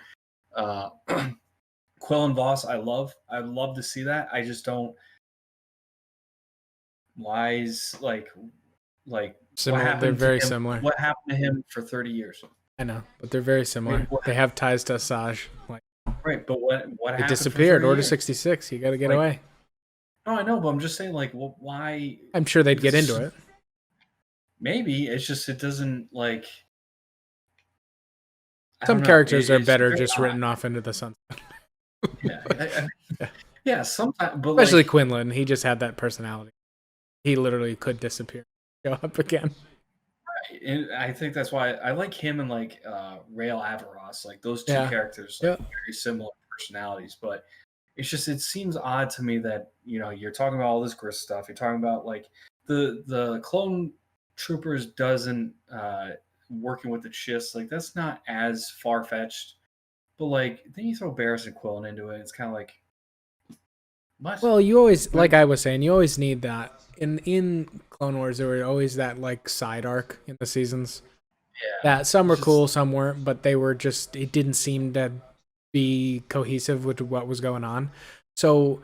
Quill and Voss, I'd love to see that. I just don't. Wise similar. They're very similar. What happened to him for 30 years? I know, but they're very similar. They have ties to Asajj. Right, but what happened? They disappeared. Order 66. You got to get away. No, I know, but I'm just saying, why? I'm sure they'd get into it. Maybe it's just it doesn't like. Some characters are better just written off into the sunset. Yeah, sometimes, but especially Quinlan, he just had that personality. He literally could disappear, show up again. Right, and I think that's why I like him and like Rael Averross. Like those two characters, very similar personalities, but it seems odd to me that you're talking about all this Grisk stuff. You're talking about like the clone troopers doesn't working with the Chiss, like that's not as far-fetched, but like then you throw Barriss and Quillen into it, it's kind of like what? Well, you always, like I was saying, you always need that in Clone Wars. There were always that like side arc in the seasons, that some were cool, some weren't, but they were just, it didn't seem to be cohesive with what was going on. So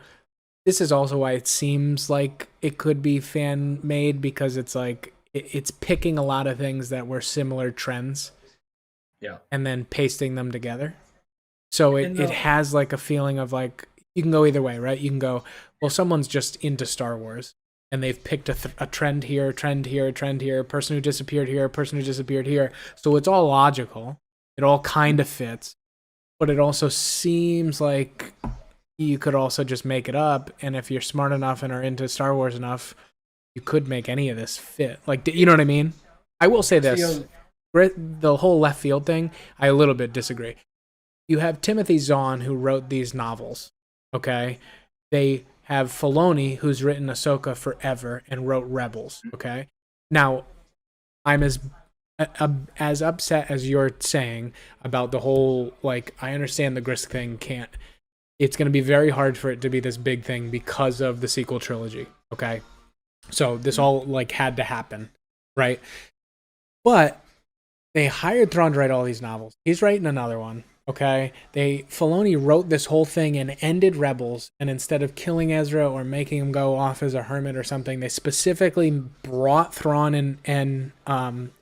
this is also why it seems like it could be fan made, because it's like it's picking a lot of things that were similar trends, and then pasting them together. So it has like a feeling of like, you can go either way, right? You can go, well, someone's just into Star Wars and they've picked a trend here, a person who disappeared here, a person who disappeared here. So it's all logical. It all kind of fits, but it also seems like you could also just make it up. And if you're smart enough and are into Star Wars enough, you could make any of this fit. Like, you know what I mean? I will say this. The whole left field thing, I a little bit disagree. You have Timothy Zahn, who wrote these novels, okay? They have Filoni, who's written Ahsoka forever and wrote Rebels, okay? Now, I'm as upset as you're saying about the whole, like, I understand the Grisk thing can't. It's going to be very hard for it to be this big thing because of the sequel trilogy. Okay, so this all like had to happen, right? But they hired Thrawn to write all these novels. He's writing another one. Okay, Filoni wrote this whole thing and ended Rebels, and instead of killing Ezra or making him go off as a hermit or something, they specifically brought Thrawn and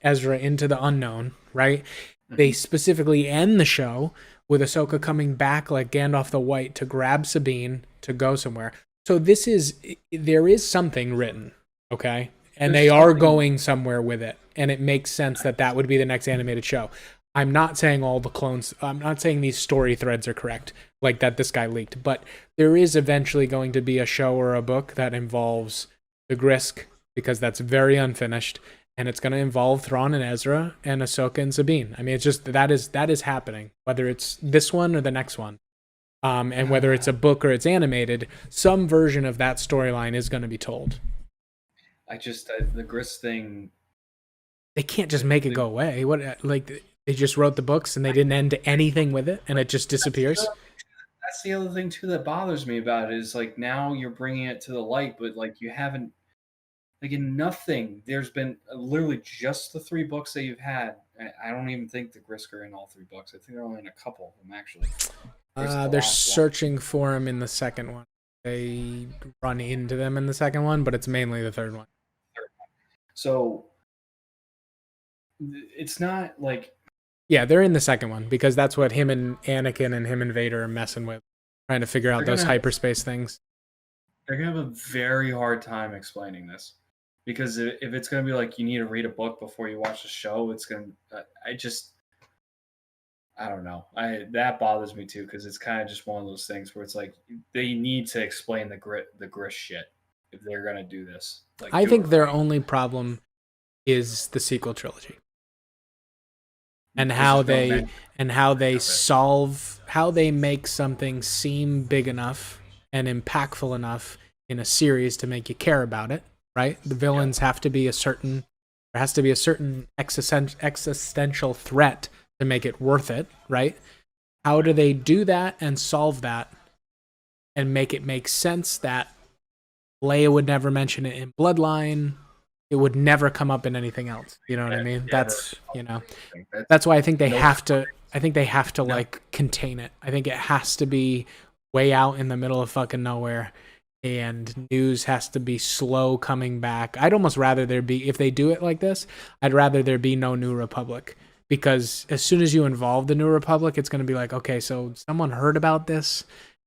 Ezra into the unknown. Right? They specifically end the show with Ahsoka coming back like Gandalf the White to grab Sabine to go somewhere. So there is something written, okay? And they are going somewhere with it. And it makes sense that would be the next animated show. I'm not saying all the clones, I'm not saying these story threads are correct, like that this guy leaked, but there is eventually going to be a show or a book that involves the Grisk, because that's very unfinished, and it's going to involve Thrawn and Ezra and Ahsoka and Sabine. I mean, it's just that is happening, whether it's this one or the next one. And whether it's a book or it's animated, some version of that storyline is going to be told. The Grisk thing. They can't just make it go away. What, like, they just wrote the books and they didn't end anything with it and it just disappears? That's the other thing too that bothers me about it, is like now you're bringing it to the light, but like you haven't, like, in nothing. There's been literally just the 3 books that you've had. I don't even think the Grisk are in all 3 books. I think they're only in a couple of them, actually. They're searching for them in the second one. They run into them in the second one, but it's mainly the third one. So it's not like... Yeah, they're in the second one because that's what him and Anakin and him and Vader are messing with, trying to figure out those hyperspace things. They're going to have a very hard time explaining this. Because if it's going to be like you need to read a book before you watch the show, it's going to... I don't know. That bothers me too, because it's kind of just one of those things where it's like they need to explain the Grisk shit if they're going to do this. Like, I think their only problem is the sequel trilogy. And how they make something seem big enough and impactful enough in a series to make you care about it. Right? The villains have to be there has to be a certain existential threat to make it worth it, right? How do they do that and solve that and make it make sense that Leia would never mention it in Bloodline? It would never come up in anything else. You know what I mean? That's why I think they have to like contain it. I think it has to be way out in the middle of fucking nowhere. And news has to be slow coming back. I'd almost rather there be, if they do it like this, I'd rather there be no New Republic. Because as soon as you involve the New Republic, it's going to be like, okay, so someone heard about this,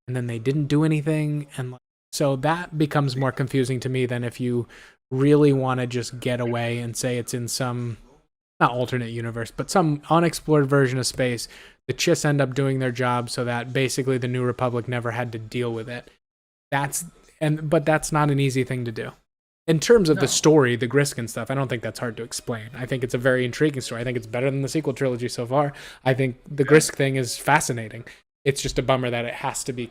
and then they didn't do anything. And so that becomes more confusing to me than if you really want to just get away and say it's in some, not alternate universe, but some unexplored version of space. The Chiss end up doing their job so that basically the New Republic never had to deal with it. But that's not an easy thing to do. In terms of the story, the Grisk and stuff, I don't think that's hard to explain. I think it's a very intriguing story. I think it's better than the sequel trilogy so far. I think the Grisk thing is fascinating. It's just a bummer that it has to be...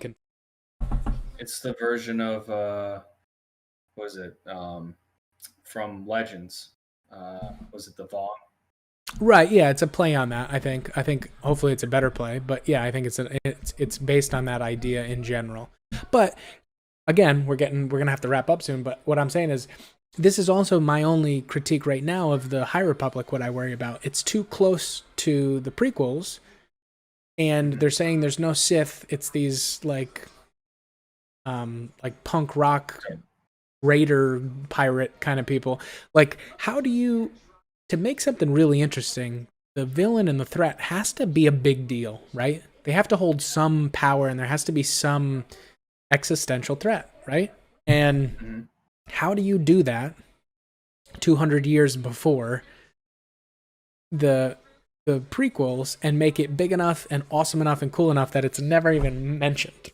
It's the version of, what is it, from Legends. Was it the Vaughn? Right, yeah, it's a play on that, I think. I think hopefully it's a better play. But yeah, I think it's based on that idea in general. But... Again, we're gonna have to wrap up soon, but what I'm saying is this is also my only critique right now of the High Republic, what I worry about. It's too close to the prequels, and they're saying there's no Sith, it's these like punk rock raider pirate kind of people. Like, how do you, to make something really interesting, the villain and the threat has to be a big deal, right? They have to hold some power and there has to be some existential threat, right? And how do you do that 200 years before the prequels and make it big enough and awesome enough and cool enough that it's never even mentioned?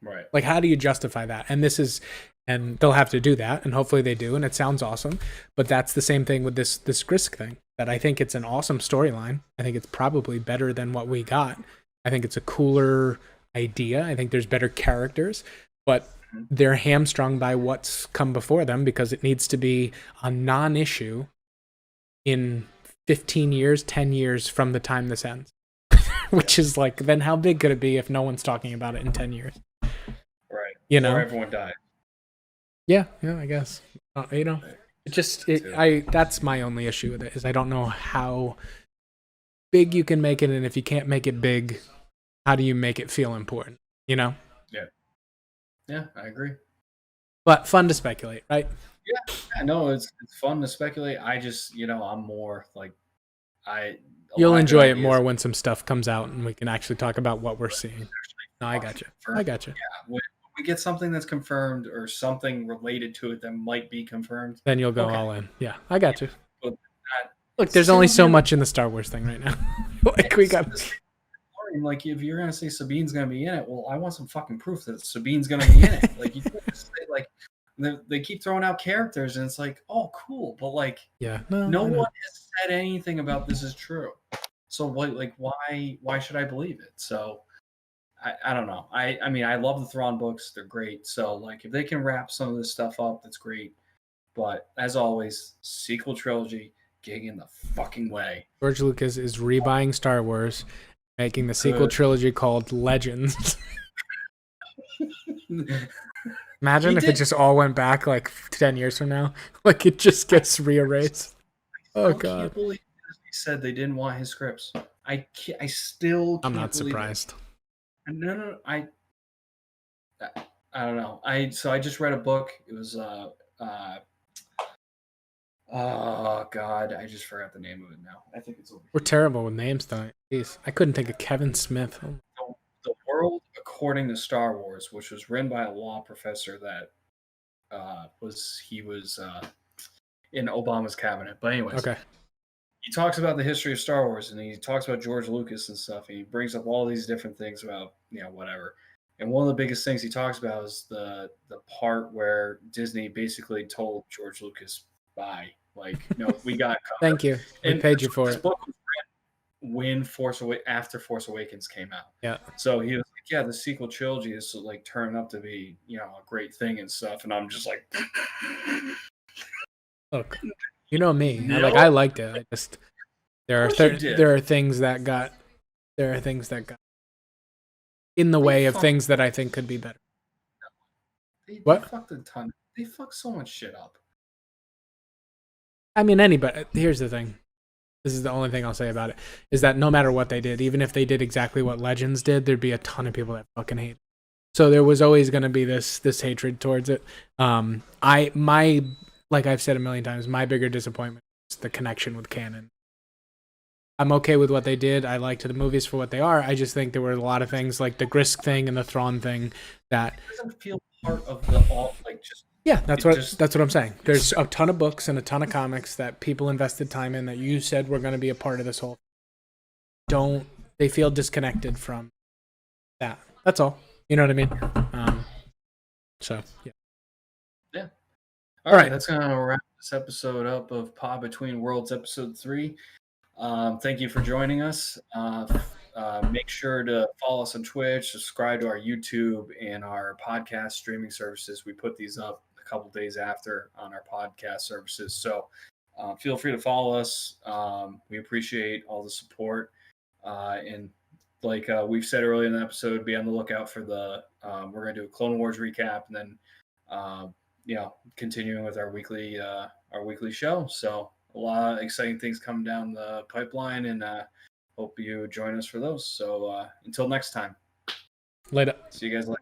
Right. Like, how do you justify that? And they'll have to do that, and hopefully they do, and it sounds awesome. But that's the same thing with this Grisk thing, that I think it's an awesome storyline. I think it's probably better than what we got. I think it's a cooler idea. I think there's better characters, but they're hamstrung by what's come before them because it needs to be a non-issue in 15 years, 10 years from the time this ends. Which is like, then how big could it be if no one's talking about it in 10 years? Right. You know? Or everyone died. Yeah, I guess. That's my only issue with it, is I don't know how big you can make it, and if you can't make it big, how do you make it feel important? You know? Yeah, I agree. But fun to speculate, right? Yeah, no, it's fun to speculate. I just, I'm more like You'll enjoy it more when some stuff comes out and we can actually talk about what we're seeing. No, I got you. Yeah, when we get something that's confirmed or something related to it that might be confirmed, then you'll go all in. Yeah, I got you. But look, there's only so much in the Star Wars thing right now. We got. Like, if you're gonna say Sabine's gonna be in it, well, I want some fucking proof that Sabine's gonna be in it. Like, you can't just say, like, they keep throwing out characters, and it's like, oh, cool, but like, no one has said anything about this is true. So why should I believe it? So I don't know. I mean, I love the Thrawn books; they're great. So like, if they can wrap some of this stuff up, that's great. But as always, sequel trilogy getting in the fucking way. George Lucas is rebuying Star Wars, making the sequel trilogy called Legends. Imagine if it just all went back like 10 years from now. Like, it just gets rearranged. Oh, God. I can't believe he said they didn't want his scripts. I still can't. I'm not surprised. No. I don't know. I just read a book. It was oh God, I just forgot the name of it now. I think it's over. We're terrible with names, though. Jeez, I couldn't think of Kevin Smith. The World According to Star Wars, which was written by a law professor that was in Obama's cabinet. But anyways, okay. He talks about the history of Star Wars, and he talks about George Lucas and stuff. And he brings up all these different things about whatever. And one of the biggest things he talks about is the part where Disney basically told George Lucas, "Bye, like, no, we got covered." Thank you. We paid you for it. This book was written after Force Awakens came out. Yeah. So he was like, "Yeah, the sequel trilogy is like turning up to be a great thing and stuff." And I'm just like, look, you know me. I liked it. I just there are things that got in the way of things that I think could be better. They fucked a ton. They fucked so much shit up. I mean, anybody. Here's the thing. This is the only thing I'll say about it, is that no matter what they did, even if they did exactly what Legends did, there'd be a ton of people that fucking hate it. So there was always going to be this hatred towards it. Like I've said a million times, my bigger disappointment is the connection with canon. I'm okay with what they did. I liked the movies for what they are. I just think there were a lot of things like the Grisk thing and the Thrawn thing that it doesn't feel part of the all, like, just. Yeah, that's what I'm saying. There's a ton of books and a ton of comics that people invested time in that you said were going to be a part of this whole. They feel disconnected from that. That's all. You know what I mean? So yeah. Yeah. All right. That's gonna wrap this episode up of Pod Between Worlds, episode 3. Thank you for joining us. Make sure to follow us on Twitch, subscribe to our YouTube and our podcast streaming services. We put these up a couple days after on our podcast services. So feel free to follow us. We appreciate all the support. And like we've said earlier in the episode, be on the lookout for we're going to do a Clone Wars recap, and then, continuing with our weekly show. So a lot of exciting things coming down the pipeline, and hope you join us for those. So until next time. Later. See you guys later.